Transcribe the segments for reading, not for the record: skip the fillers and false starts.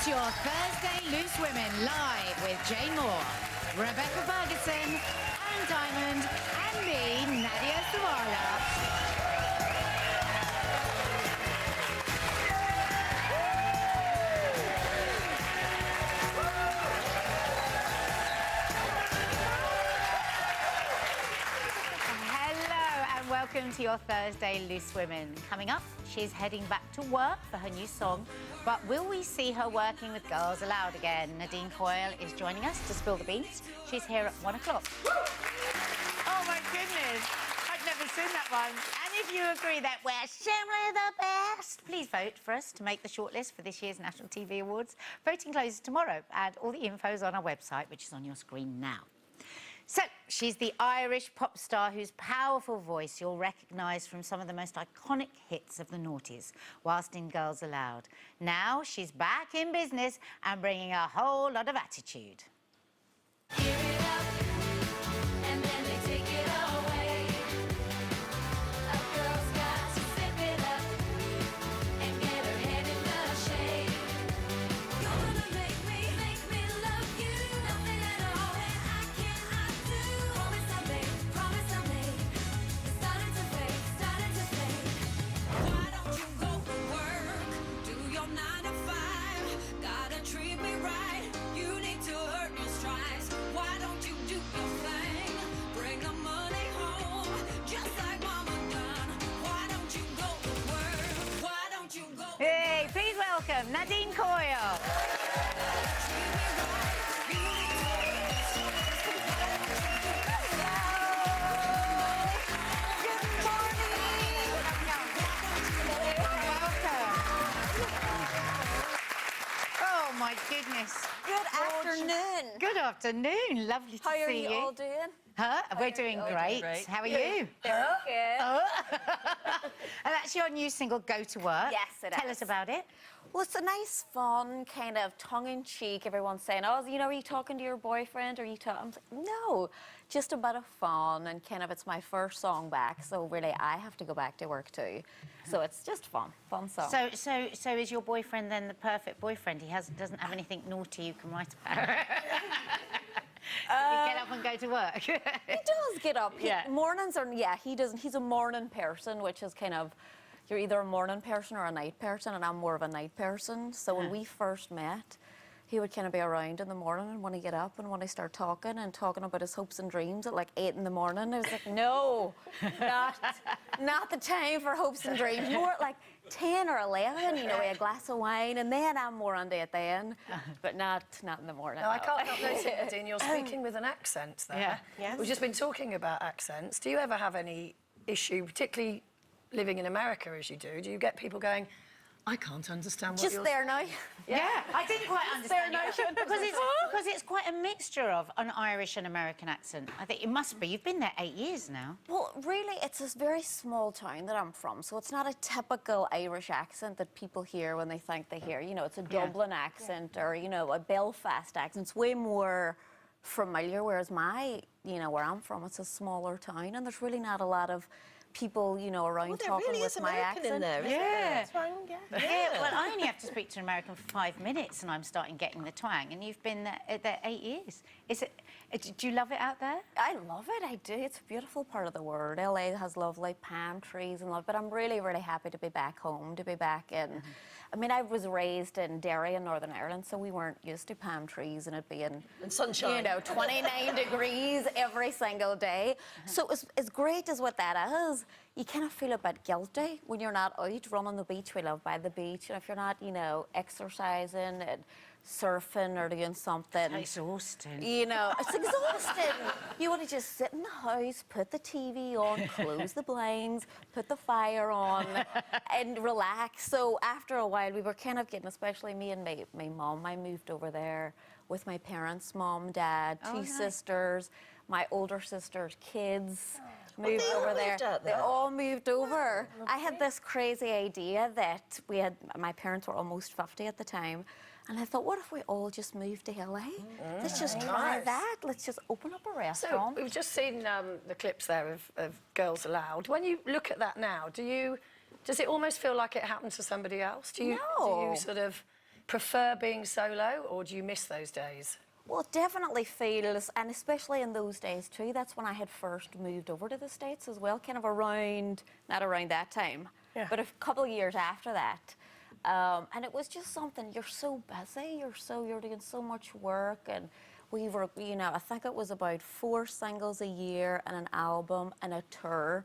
It's your Thursday Loose Women live with Jane Moore, Rebecca Ferguson, Anne Diamond, and me, Nadia Sawala. Welcome to your Thursday Loose Women. Coming up, she's heading back to work for her new song, but will we see her working with Girls Aloud again? Nadine Coyle is joining us to spill the beans. She's here at 1 o'clock. Oh my goodness, I've never seen that one. And if you agree that we're simply the best, please vote for us to make the shortlist for this year's National TV Awards. Voting closes tomorrow, and all the info's on our website, which is on your screen now. So, she's the Irish pop star whose powerful voice you'll recognise from some of the most iconic hits of the noughties, whilst in Girls Aloud. Now, she's back in business and bringing a whole lot of attitude. Give it up, and then they take it away. A girl's got to zip it up and get her head in the shade. You're gonna make me love you, nothing at all, and I cannot do. Promise I'll make, it's starting to fade. Why don't you go to work, do your 9 to 5, gotta treat me right, you need to earn your stripes. Why don't you do your thing, bring the money home, just like mama done. Why don't you go to work, why don't you go? Hey, please welcome Nadine Coyle. Oh my goodness. Good afternoon. Good afternoon. Lovely to How see are you all doing? Huh? We're doing great. How are you? Good. And that's your new single, Go to Work. Yes, it is. Tell us about it. Well, it's a nice, fun, kind of tongue-in-cheek. Everyone's saying, oh, you know, are you talking to your boyfriend? Or are you talking? I'm like, no, just a bit of fun. And kind of, it's my first song back. So really, I have to go back to work too. So it's just fun song. So is your boyfriend then the perfect boyfriend? He doesn't have anything naughty you can write about? You get up and go to work. He does get up. Mornings are, he doesn't. He's a morning person, which is kind of, you're either a morning person or a night person, and I'm more of a night person. So when we first met, he would kind of be around in the morning, and when he get up and when I start talking about his hopes and dreams at like 8 in the morning, I was like, no, not the time for hopes and dreams. More at like 10 or 11, you know, with a glass of wine, and then I'm more on it then, but not in the morning. No, I can't help noticing, Nadine, you're speaking with an accent there. Yeah. Yes. We've just been talking about accents. Do you ever have any issue, particularly living in America as you do? Do you get people going, I can't understand what just you're... there now. Yeah, I didn't quite understand it because it's quite a mixture of an Irish and American accent. I think it must be. You've been there 8 years now. Well, really, it's a very small town that I'm from, so it's not a typical Irish accent that people hear when they think they hear. You know, it's a Dublin accent or, you know, a Belfast accent. It's way more familiar, whereas where I'm from, it's a smaller town, and there's really not a lot of people, you know, around talking really with my American accent. in there, Yeah. Yeah. Well, I only have to speak to an American for 5 minutes and I'm starting getting the twang, and you've been there 8 years. Do you love it out there? I love it, I do. It's a beautiful part of the world. LA has lovely palm trees and love, but I'm really, really happy to be back home, to be back in... I mean, I was raised in Derry in Northern Ireland, so we weren't used to palm trees and it being... And sunshine. You know, 29 degrees every single day. So as great as what that is, you kind of feel a bit guilty when you're not out running the beach. We live by the beach. And if you're not, you know, exercising and surfing or doing something... It's exhausting. You know, it's exhausting. You want to just sit in the house, put the TV on, close the blinds, put the fire on, and relax. So after a while, we were kind of getting, especially me and my mum, I moved over there with my parents, mum, dad, two sisters, my older sister's kids. Moved over there. They all moved over. I had this crazy idea that my parents were almost 50 at the time, and I thought, what if we all just moved to LA? Let's just try that. Let's just open up a restaurant. So we've just seen the clips there of Girls Aloud. When you look at that now, does it almost feel like it happened to somebody else? Do you sort of prefer being solo, or do you miss those days? Well, it definitely feels, and especially in those days too, that's when I had first moved over to the States as well, kind of around, not around that time, but a couple of years after that. And it was just something, you're so busy, you're doing so much work, and we were, you know, I think it was about 4 singles a year and an album and a tour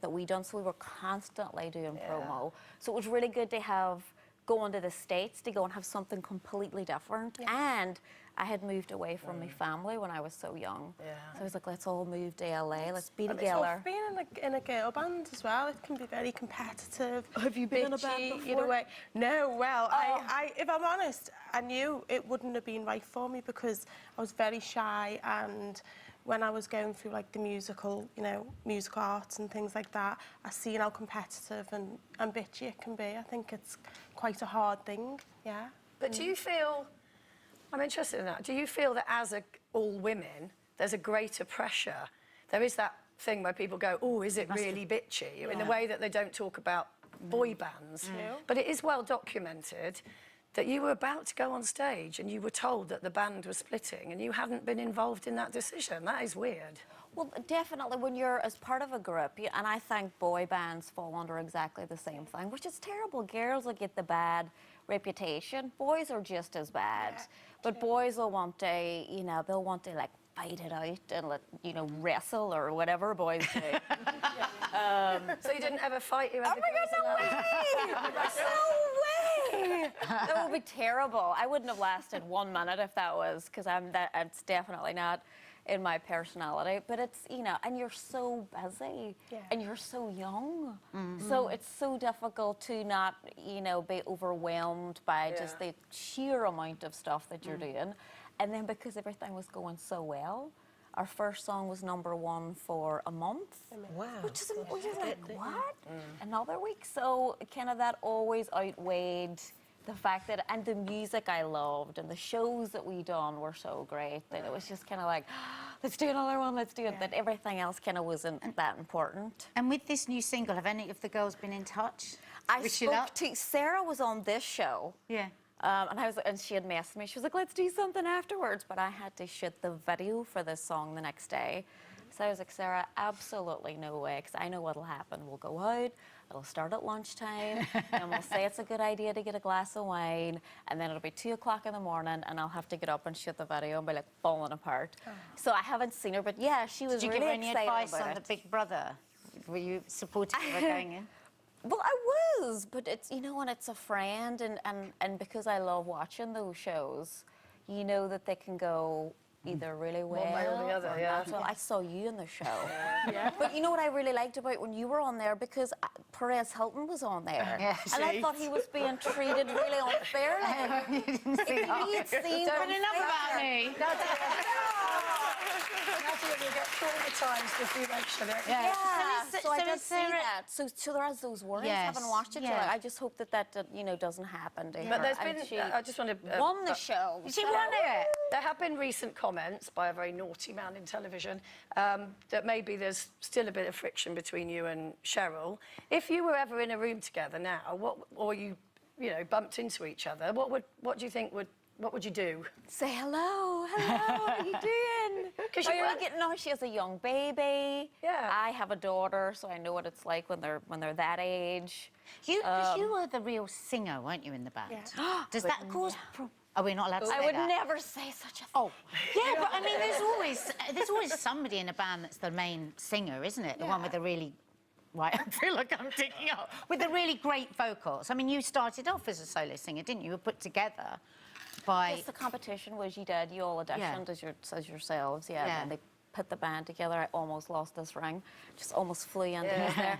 that we done, so we were constantly doing promo. So it was really good to have, going to the States, to go and have something completely different. And I had moved away from my family when I was so young. So I was like, let's all move to LA, let's be together. Being in a girl band as well, it can be very competitive. Have you been in a Bitchy, band in a before? way. No, well, I, if I'm honest, I knew it wouldn't have been right for me because I was very shy, and when I was going through like the musical, you know, music arts and things like that, I seen how competitive and bitchy it can be. I think it's quite a hard thing, yeah. But do you feel, I'm interested in that, do you feel that as all women, there's a greater pressure? There is that thing where people go, oh, is it really bitchy? In the way that they don't talk about boy bands. But it is well documented that you were about to go on stage and you were told that the band was splitting and you hadn't been involved in that decision. That is weird. Well, definitely when you're as part of a group, and I think boy bands fall under exactly the same thing, which is terrible. Girls will get the bad reputation. Boys are just as bad. But boys will want to, you know, they'll want to like fight it out and let, you know, wrestle or whatever boys do. So you didn't ever fight your other girls? No way! That would be terrible. I wouldn't have lasted 1 minute if that was, because it's definitely not in my personality. But it's, you know, and you're so busy and you're so young. So it's so difficult to not, you know, be overwhelmed by just the sheer amount of stuff that you're doing. And then because everything was going so well, our first song was #1 for a month. Wow. Which is, you're like, what? Another week? So kind of that always outweighed the fact that, and the music I loved, and the shows that we done were so great that it was just kind of like, let's do another one, let's do it. That everything else kind of wasn't that important. And with this new single, have any of the girls been in touch? I spoke to, Sarah was on this show. Yeah. And she had messaged me. She was like, let's do something afterwards. But I had to shoot the video for this song the next day. So I was like, Sarah, absolutely no way, because I know what'll happen. We'll go out, it'll start at lunchtime, and we'll say it's a good idea to get a glass of wine, and then it'll be 2 o'clock in the morning, and I'll have to get up and shoot the video and be like falling apart. So I haven't seen her, but yeah, she was Did you really give her any excited advice about on it. the Big Brother? Were you supportive of her going in? Well, I was, but it's, you know, when it's a friend, and because I love watching those shows, you know that they can go either really well way or the other, or yeah. not. Well, I saw you in the show. But you know what I really liked about when you were on there, because Perez Hilton was on there. And I thought he was being treated really unfairly. You didn't see If that. he had seen Don't enough about me. Nadia will get traumatised if you mention it. Yeah, so I so did is see there a- that. So there is those worries. Yes, Haven't watched it. yeah. You're like, I just hope that you know, doesn't happen to her. But there's And been, she I just want to... won the show. She won it. There have been recent comments by a very naughty man in television that maybe there's still a bit of friction between you and Cheryl. If you were ever in a room together now, or you know, bumped into each other, what do you think what would you do? Say hello, how are you doing? Because Are you really getting on? She has a young baby. Yeah. I have a daughter, so I know what it's like when they're that age. You were the real singer, weren't you, in the band? Yeah. Does that cause... Are we not allowed to say I would that? never say such a thing. Oh, yeah, but I mean, there's always somebody in a band that's the main singer, isn't it? The one with the really... Right, I feel like I'm digging up. With the really great vocals. I mean, you started off as a solo singer, didn't you? You were put together by... Yes, the competition was you all auditioned as yourselves, Yeah. and they put the band together. I almost lost this ring, just almost flew into there.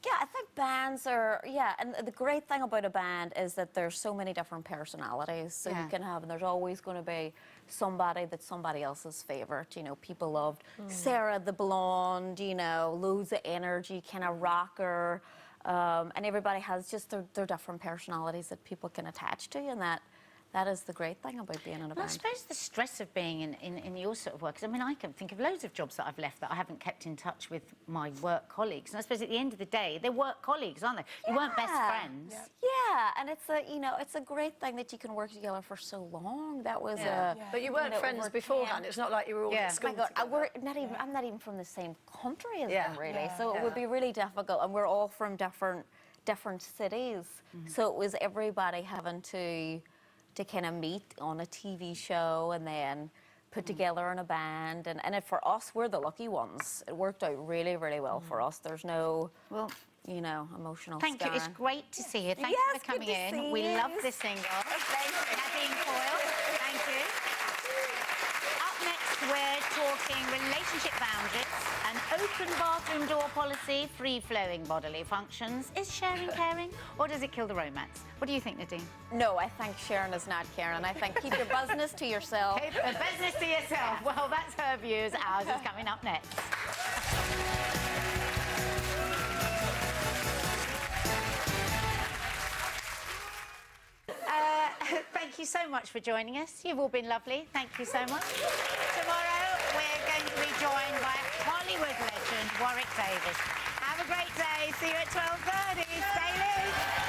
Yeah, I think bands are, and the great thing about a band is that there's so many different personalities. So you can have, and there's always going to be somebody that's somebody else's favourite. You know, people loved Sarah the blonde, you know, loads of energy, kind of rocker. And everybody has just their different personalities that people can attach to, and that is the great thing about being in a Well, I band. suppose the stress of being in your sort of work, 'cause I mean, I can think of loads of jobs that I've left that I haven't kept in touch with my work colleagues. And I suppose at the end of the day, they're work colleagues, aren't they? You weren't best friends. Yeah, and it's a, you know, it's a great thing that you can work together for so long. That was But you weren't friends over beforehand. 10. It's not like you were all Yeah. at school My God, together. I'm not even from the same country as Yeah. them, really. Yeah. So it would be really difficult, and we're all from different cities. So it was everybody having to kind of meet on a TV show and then put together in a band. And for us, we're the lucky ones. It worked out really, really well for us. There's no, Well, you know, emotional thank you. It's scarring. great to see you. Thank Yes, you for good coming to in. see We you. love the single. Nadine Coyle, thank you. Up next, we're talking relationship boundaries, an open bathroom door policy, free-flowing bodily functions. Is sharing caring, or does it kill the romance? What do you think, Nadine? No, I think Sharon is not caring. I think keep your business to yourself. Keep the business to yourself. Well, that's her views. Ours is coming up next. Thank you so much for joining us. You've all been lovely. Thank you so much. Tomorrow, we're going to be joined by Hollywood legend Warwick Davis. Have a great day. See you at 12:30. Stay loose.